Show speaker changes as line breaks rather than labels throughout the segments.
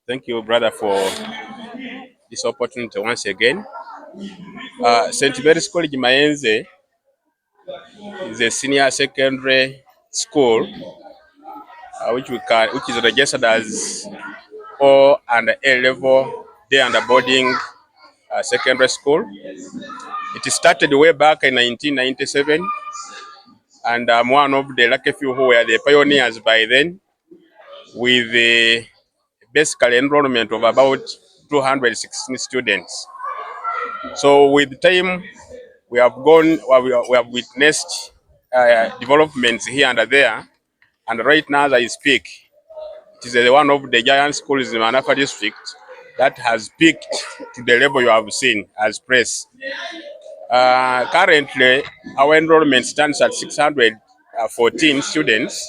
Thank you, brother, for this opportunity once again. St. Mary's College Mayenze is a senior secondary school which is registered as O and A level day and boarding secondary school. It started way back in 1997, and I'm one of the lucky few who were the pioneers by then, with a basic enrollment of about 216 students. So with time, we have witnessed developments here and there, and right now as I speak, it is one of the giant schools in Manafa district that has peaked to the level you have seen as press. Currently, our enrollment stands at 614 students,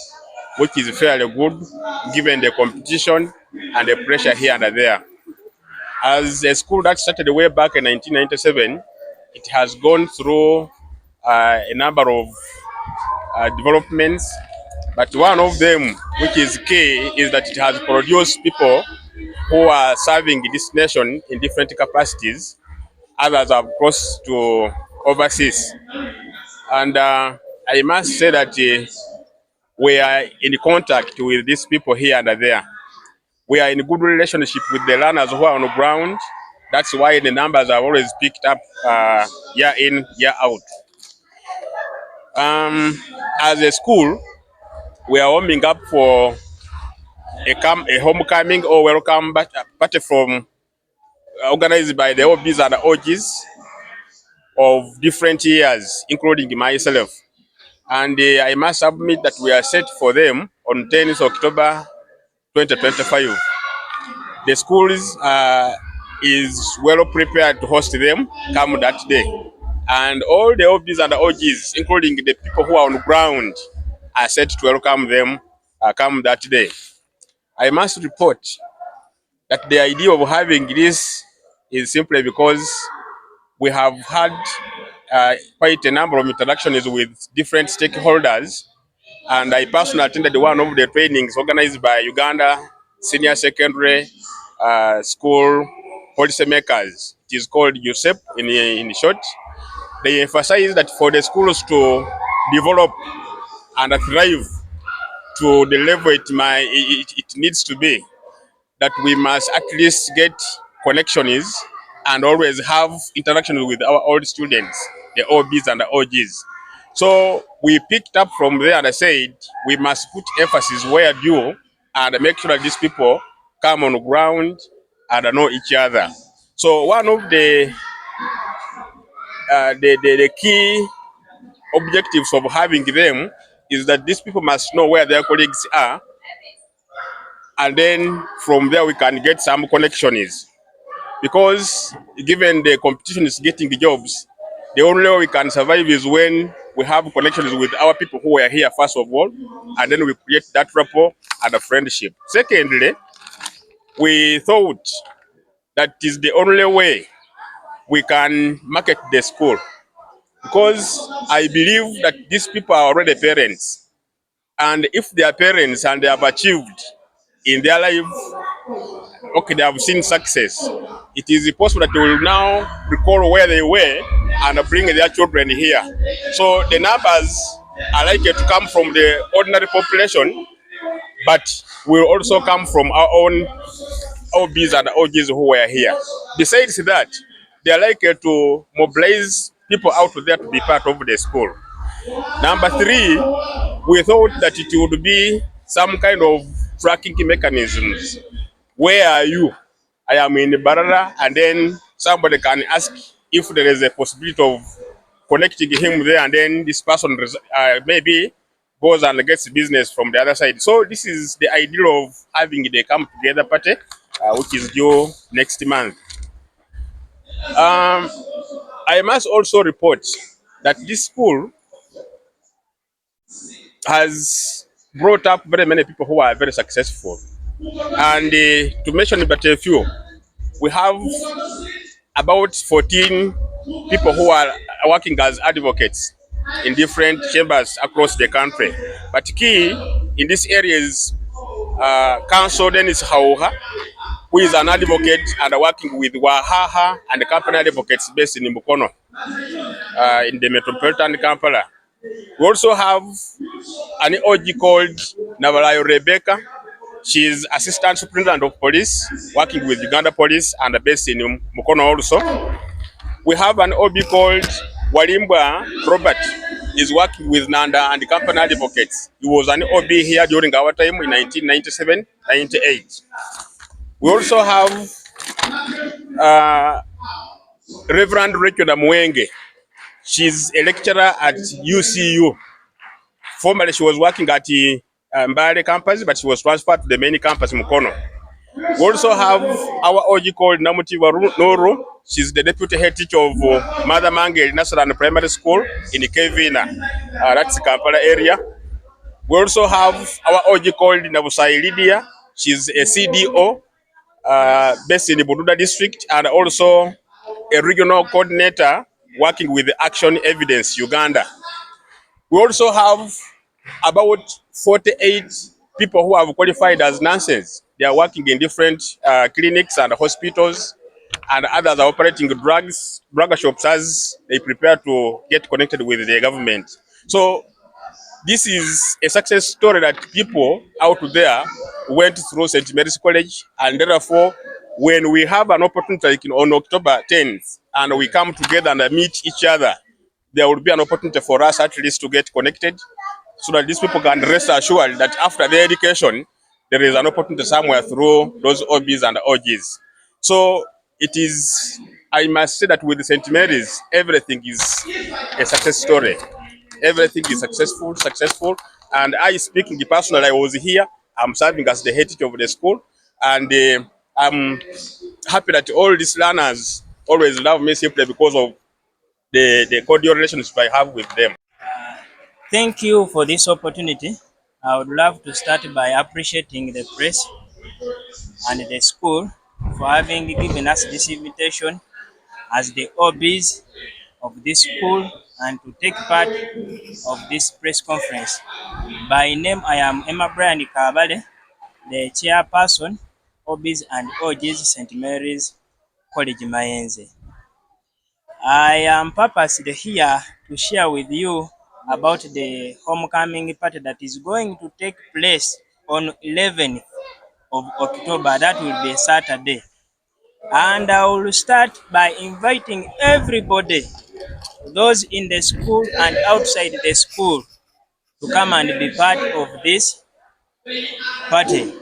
which is fairly good given the competition and the pressure here and there. As a school that started way back in 1997, it has gone through a number of developments, but one of them, which is key, is that it has produced people who are serving this nation in different capacities. Others have crossed to overseas. And I must say that we are in contact with these people here and there. We are in good relationship with the learners who are on the ground. That's why the numbers have always picked up year in, year out. As a school, we are warming up for a homecoming or welcome party from organized by the OBs and OGs of different years, including myself. And I must admit that we are set for them on 10th October 2025. The school is well prepared to host them come that day. And all the OBs and the OGs, including the people who are on the ground, are set to welcome them come that day. I must report that the idea of having this is simply because we have had quite a number of interactions with different stakeholders, and I personally attended one of the trainings organized by Uganda Senior Secondary School Policymakers. It is called USEP in short. They emphasize that for the schools to develop and thrive to the level it needs to be, that we must at least get connections and always have interaction with our old students, the OBs and the OGs. So we picked up from there and I said we must put emphasis where due and make sure that these people come on the ground and know each other. So one of the key objectives of having them is that these people must know where their colleagues are, and then from there we can get some connections. Because given the competition is getting the jobs, the only way we can survive is when we have connections with our people who are here first of all, and then we create that rapport and a friendship. Secondly, we thought that is the only way we can market the school, because I believe that these people are already parents, and if they are parents and they have achieved in their life, okay, they have seen success, it is possible that they will now recall where they were and bring their children here. So the numbers are likely to come from the ordinary population, but will also come from our own OBs and OGs who were here. Besides that, they are likely to mobilize people out there to be part of the school. Number three, we thought that it would be some kind of tracking mechanisms. Where are you? I am in Barara, and then somebody can ask if there is a possibility of connecting him there, and then this person maybe goes and gets business from the other side. So this is the idea of having the come together party, which is due next month. Um, I must also report that this school has brought up very many people who are very successful. And to mention but a few, we have about 14 people who are working as advocates in different chambers across the country. But key in this area is Council Dennis Hauha, who is an advocate and working with Wahaha and the company advocates based in Mukono, in the metropolitan Kampala. We also have an OG called Navalayo Rebecca. She is Assistant Superintendent of Police, working with Uganda Police and based in Mukono also. We have an OB called Walimbwa Robert. He's working with Nanda and the company advocates. He was an OB here during our time in 1997-98. We also have uh, Reverend Rachel Mwenge. She's a lecturer at UCU. Formerly, she was working at the Mbale campus, but she was transferred to the main campus, Mukono. We also have our OG called Namutiva Noro. She's the deputy head teacher of Mother Mangel National Primary School in Kevina. That's the Kampala area. We also have our OG called Nabusai Lydia. She's a CDO based in the Bududa district and also a regional coordinator working with Action Evidence Uganda. We also have about 48 people who have qualified as nurses. They are working in different clinics and hospitals, and others are operating drug shops as they prepare to get connected with the government. So this is a success story that people out there went through St. Mary's College, and therefore, when we have an opportunity like on October 10th, and we come together and meet each other, there will be an opportunity for us at least to get connected so that these people can rest assured that after their education, there is an opportunity somewhere through those OBs and OGs. So it is, I must say that with St. Mary's, everything is a success story. Everything is successful. And I speaking personally, I was here. I'm serving as the head teacher of the school. And I'm happy that all these learners always love me simply because of the cordial relationship I have with them.
Thank you for this opportunity. I would love to start by appreciating the press and the school for having given us this invitation as the OBs of this school and to take part of this press conference. By name, I am Emma Brian Kabale, the chairperson, OBs and OGs St. Mary's College Mayenze. I am purposely here to share with you about the homecoming party that is going to take place on 11th of October. That will be Saturday. And I will start by inviting everybody, those in the school and outside the school, to come and be part of this party.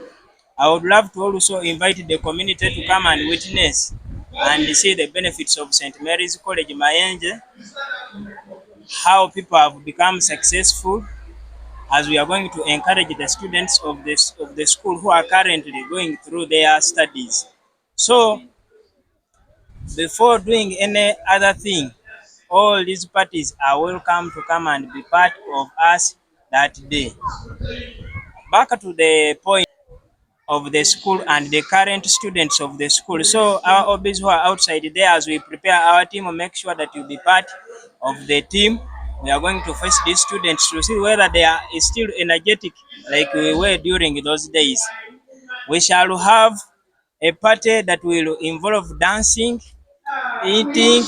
I would love to also invite the community to come and witness and see the benefits of St. Mary's College Mayenze, how people have become successful, as we are going to encourage the students of the school who are currently going through their studies. So before doing any other thing, all these parties are welcome to come and be part of us that day. Back to the point of the school and the current students of the school. So our OBs who are outside there, as we prepare our team, make sure that you be part of the team. We are going to face these students to see whether they are still energetic like we were during those days. We shall have a party that will involve dancing, eating,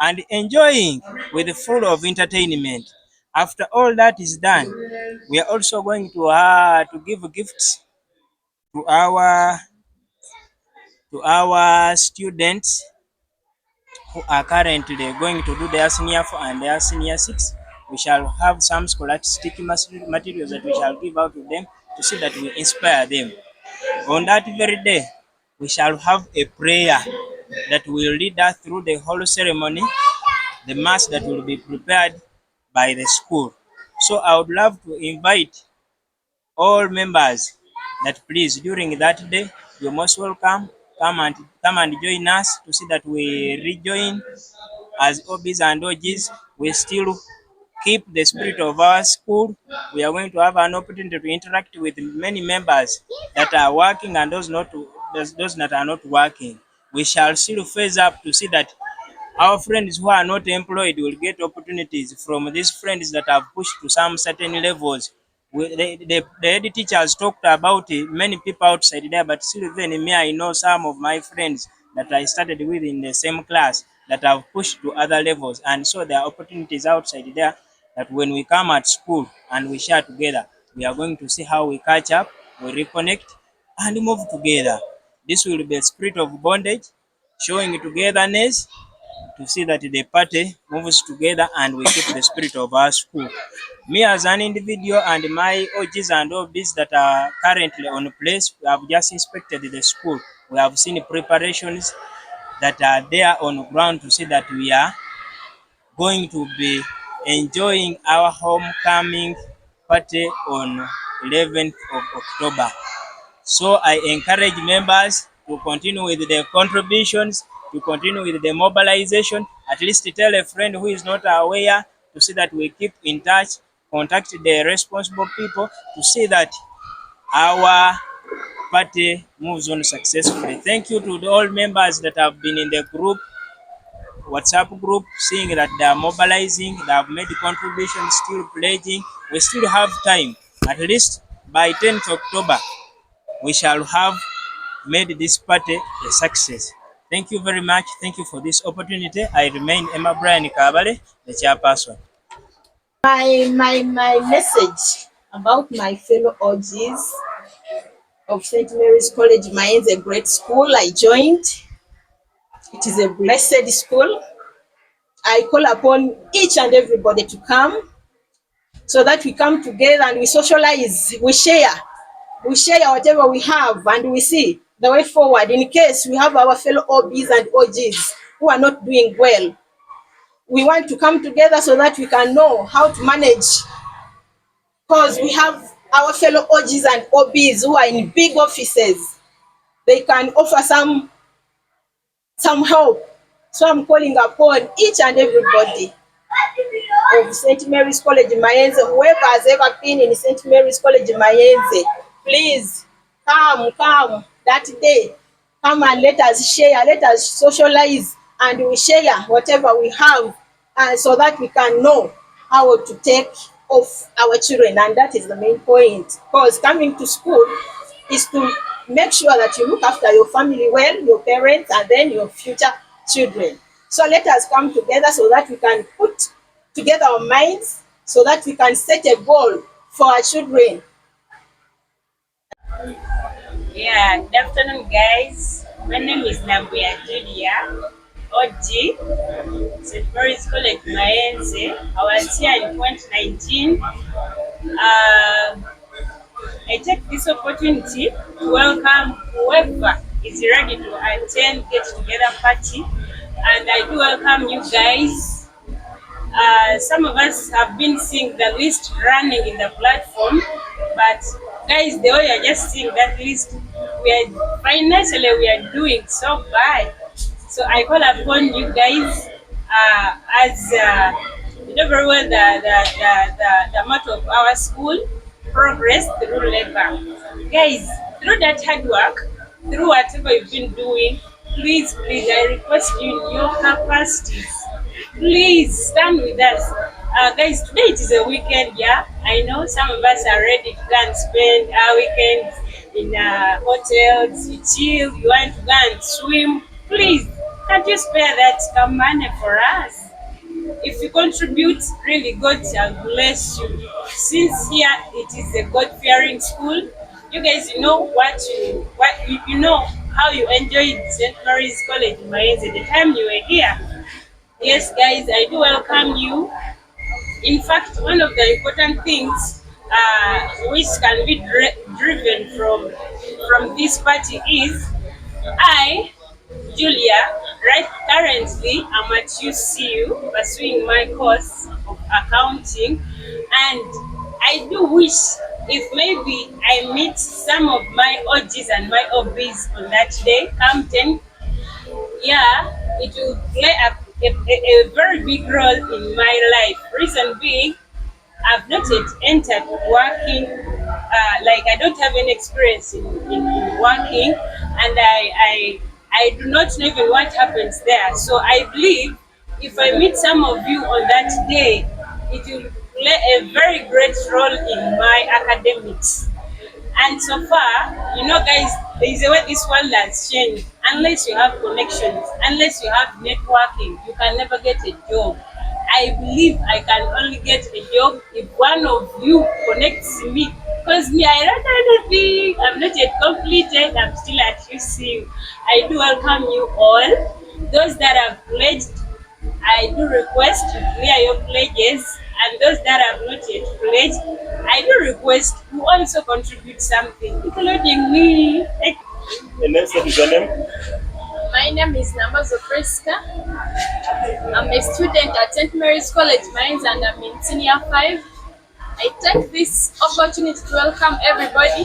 and enjoying with full of entertainment. After all that is done, we are also going to give gifts to our students who are currently going to do their senior 4 and their senior 6. We shall have some scholastic materials that we shall give out to them to see that we inspire them. On that very day, we shall have a prayer that will lead us through the whole ceremony, the mass that will be prepared by the school. So I would love to invite all members that please during that day you're most welcome. Come and join us to see that we rejoin as OBs and OGs. We still keep the spirit of our school. We are going to have an opportunity to interact with many members that are working and those that are not working. We shall still phase up to see that our friends who are not employed will get opportunities from these friends that have pushed to some certain levels. The head teachers talked about many people outside there, but still even me, I know some of my friends that I started with in the same class that have pushed to other levels. And so there are opportunities outside there that when we come at school and we share together, we are going to see how we catch up, we reconnect, and move together. This will be a spirit of bondage, showing togetherness, to see that the party moves together and we keep the spirit of our school. Me as an individual and my OGs and OBs that are currently on place, we have just inspected the school. We have seen preparations that are there on ground to see that we are going to be enjoying our homecoming party on 11th of October. So I encourage members to continue with their contributions, to continue with the mobilization, at least tell a friend who is not aware to see that we keep in touch, contact the responsible people to see that our party moves on successfully. Thank you to all members that have been in the group, WhatsApp group, seeing that they are mobilizing, they have made contributions, still pledging. We still have time. At least by 10th October, we shall have made this party a success. Thank you very much. Thank you for this opportunity. I remain Emma Brian Kabale, the chairperson.
My message about my fellow OGs of St. Mary's College Mayenze, a great school I joined. It is a blessed school. I call upon each and everybody to come so that we come together and we socialize, we share whatever we have and we see the way forward in case we have our fellow OBs and OGs who are not doing well. We want to come together so that we can know how to manage, because we have our fellow OGs and OBs who are in big offices. They can offer some help. So I'm calling upon each and everybody of St. Mary's College Mayenze, whoever has ever been in St. Mary's College Mayenze, please come that day. Come and let us share, let us socialize, and we share whatever we have, and so that we can know how to take of our children. And that is the main point, because coming to school is to make sure that you look after your family well, your parents, and then your future children. So let us come together so that we can put together our minds so that we can set a goal for our children.
Yeah, good afternoon, guys. My name is Nabuya Julia OG, St. Mary's College Mayenze. I was here in 2019. I take this opportunity to welcome whoever is ready to attend get together party, and I do welcome you guys. Some of us have been seeing the list running in the platform, but guys, the way you're just seeing that list, we are doing so bad. So I call upon you guys, as you know very well the motto of our school: progress through labor. Guys, through that hard work, through whatever you've been doing, please, I request you in your capacities, please stand with us. Guys, today it is a weekend, yeah. I know some of us are ready to go and spend our weekends in hotels, you chill, you want to go and swim. Please, can't you spare that money for us? If you contribute, really God shall bless you. Since here it is a God-fearing school, you guys know you know how you enjoyed St. Mary's College Mayenze the time you were here. Yes, guys, I do welcome you. In fact, one of the important things which can be driven from this party is I, Julia, right currently I'm at UCU pursuing my course of accounting, and I do wish if maybe I meet some of my OGs and my OBs on that day, come 10, yeah, it will play a very big role in my life. Reason being, I've not yet entered working, like I don't have any experience in working, and I do not know even what happens there. So I believe if I meet some of you on that day, it will play a very great role in my academics. And so far, guys, there is a way this world has changed. Unless you have connections, unless you have networking, you can never get a job. I believe I can only get a job if one of you connects me. Because me, I don't know anything. I'm not yet completed. I'm still at UCU. I do welcome you all. Those that have pledged, I do request to clear your pledges, and those that have not yet pledged, I do request to also contribute something, including me. The next is your name.
My name is Namazo Priska. I'm a student at St. Mary's College, Mayenze, and I'm in senior 5. I take this opportunity to welcome everybody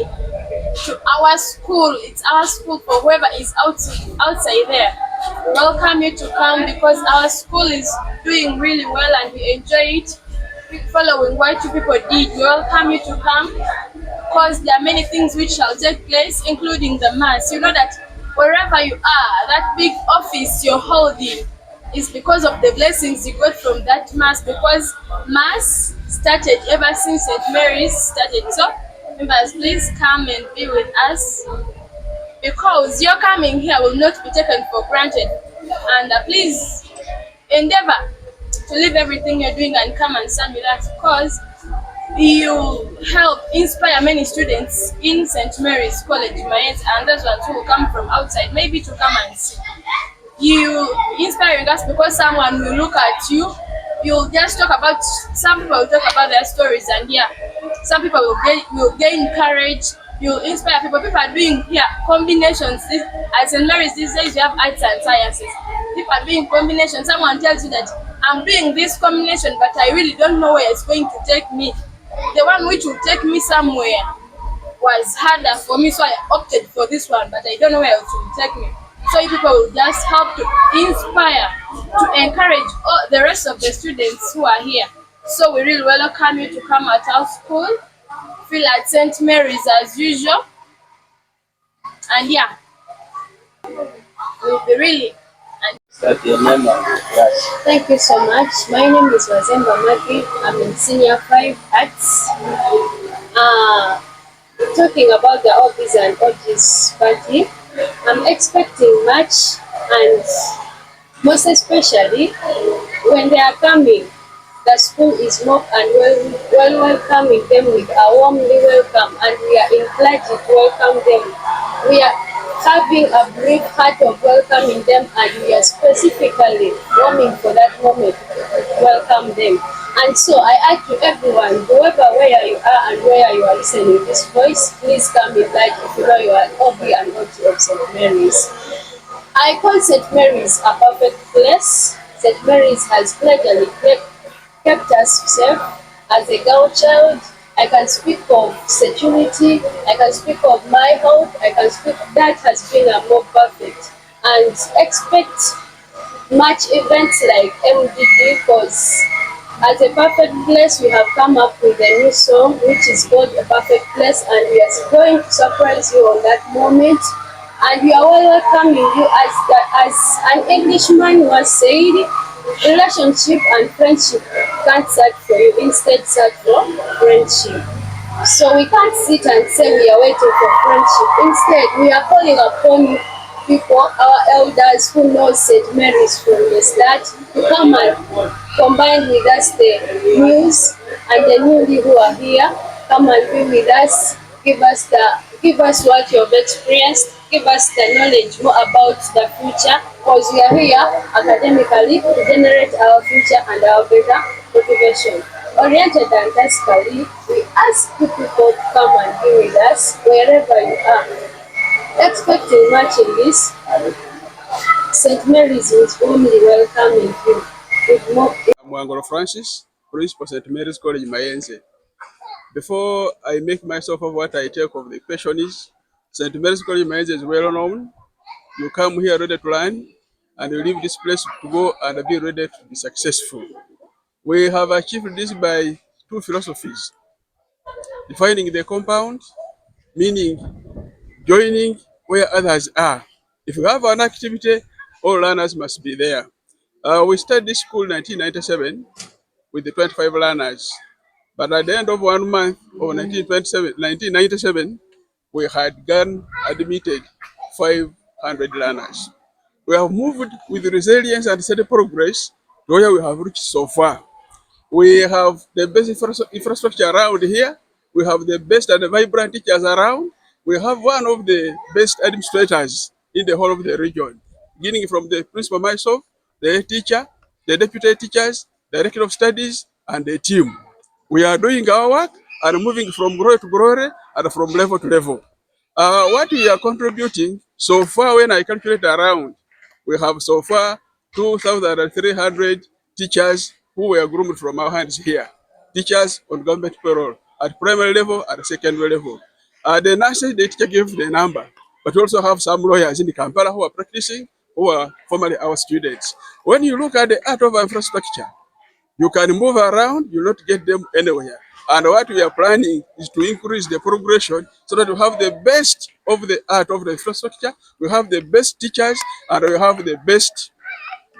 to our school. It's our school for whoever is outside there. We welcome you to come because our school is doing really well and we enjoy it. Following what you people did, we welcome you to come because there are many things which shall take place, including the mass. You know that wherever you are, that big office you're holding is because of the blessings you got from that mass, because mass started ever since St. Mary's started. So members, please come and be with us because your coming here will not be taken for granted. And please endeavor to leave everything you're doing and come and stand with us because you help inspire many students in St. Mary's College, Mayenze, and those ones who will come from outside, maybe to come and see. You inspiring us because someone will look at you. You'll just talk about, some people will talk about their stories, and yeah, some people will gain courage. You'll inspire people. People are doing here combinations. As in Mary's these days, you have arts and sciences. People are doing combinations. Someone tells you that I'm doing this combination, but I really don't know where it's going to take me. The one which will take me somewhere was harder for me, so I opted for this one, but I don't know where it will take me. So you people will just help to inspire, to encourage all the rest of the students who are here. So we really welcome you to come at our school. Feel at St. Mary's as usual. And yeah, we'll be really.
Start your name and your class.
Thank you so much. My name is Wazemba Magi. I'm in senior 5 arts. Talking about the OBs and OGs party, I'm expecting much, and most especially when they are coming, the school is more and well welcoming them with a warmly welcome, and we are encouraged to welcome them. We are having a brief heart of welcoming them, and we are specifically warming for that moment to welcome them. And so I ask to everyone, whoever where you are and where you are listening this voice, please come invite if you know you are OB and OG of St. Mary's. I call St. Mary's a perfect place. St. Mary's has playfully kept us safe. As a girl child, I can speak of security, I can speak of my health, I can speak that has been a more perfect. And expect much events like MDD because as a perfect place, we have come up with a new song which is called A Perfect Place, and we are going to surprise you on that moment. And we are welcoming you as an Englishman was said, relationship and friendship can't search for you, instead search for friendship. So we can't sit and say we are waiting for friendship. Instead, we are calling upon people, our elders who know St. Mary's from the start, to come and combine with us the news, and the newly who are here, come and be with us, give us what you have experienced, give us the knowledge more about the future, because we are here academically to generate our future and our better motivation. Oriented and tastically, we ask you people to come and be with us wherever you are. Expecting much in this, St. Mary's is warmly welcoming you with more.
I'm Wangoro Francis, Principal St. Mary's College, Mayenze. Before I make myself of what I take of the question is, St. Mary's College, Mayenze is well known. You come here ready to learn, and you leave this place to go and be ready to be successful. We have achieved this by two philosophies: defining the compound, meaning joining where others are. If you have an activity, all learners must be there. We started this school in 1997 with the 25 learners. But at the end of 1 month of 1997, we had gone admitted 500 learners. We have moved with resilience and steady progress to where we have reached so far. We have the best infrastructure around here. We have the best and vibrant teachers around. We have one of the best administrators in the whole of the region, beginning from the principal myself, the head teacher, the deputy teachers, the director of studies, and the team. We are doing our work and moving from glory to glory and from level to level. What we are contributing so far, when I calculate around, we have so far 2,300 teachers who were groomed from our hands here. Teachers on government payroll at primary level and secondary level. The nurses, the teacher gave the number, but we also have some lawyers in Kampala who are practicing, who are formerly our students. When you look at the art of infrastructure, you can move around, you not get them anywhere. And what we are planning is to increase the progression so that we have the best of the art of the infrastructure, we have the best teachers, and we have the best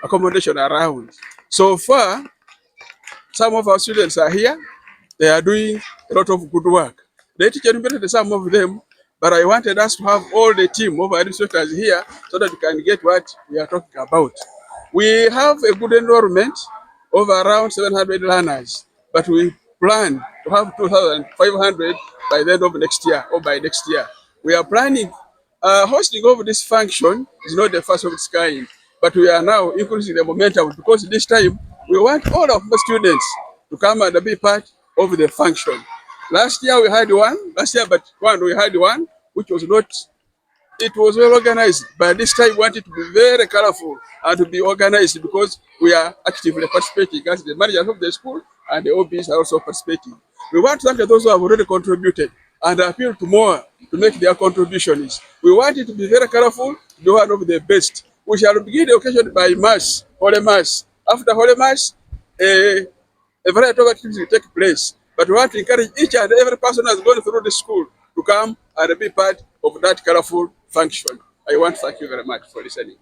accommodation around. So far, some of our students are here. They are doing a lot of good work. They teach educated some of them, but I wanted us to have all the team of administrators here so that we can get what we are talking about. We have a good enrollment of around 700 learners, but we plan to have 2,500 by the end of next year or by next year. We are planning hosting of this function is not the first of its kind, but we are now increasing the momentum because this time we want all of the students to come and be part of the function. Last year we had one, we had one which was not, it was well organized, but this time we want it to be very colorful and to be organized because we are actively participating as the managers of the school and the OBs are also participating. We want to thank those who have already contributed and appeal to more to make their contributions. We want it to be very colorful, to be one of the best. We shall begin the occasion by Mass, Holy Mass. After Holy Mass, a variety of activities will take place. But we want to encourage each and every person who has gone through the school to come and be part of that colorful function. I want to thank you very much for listening.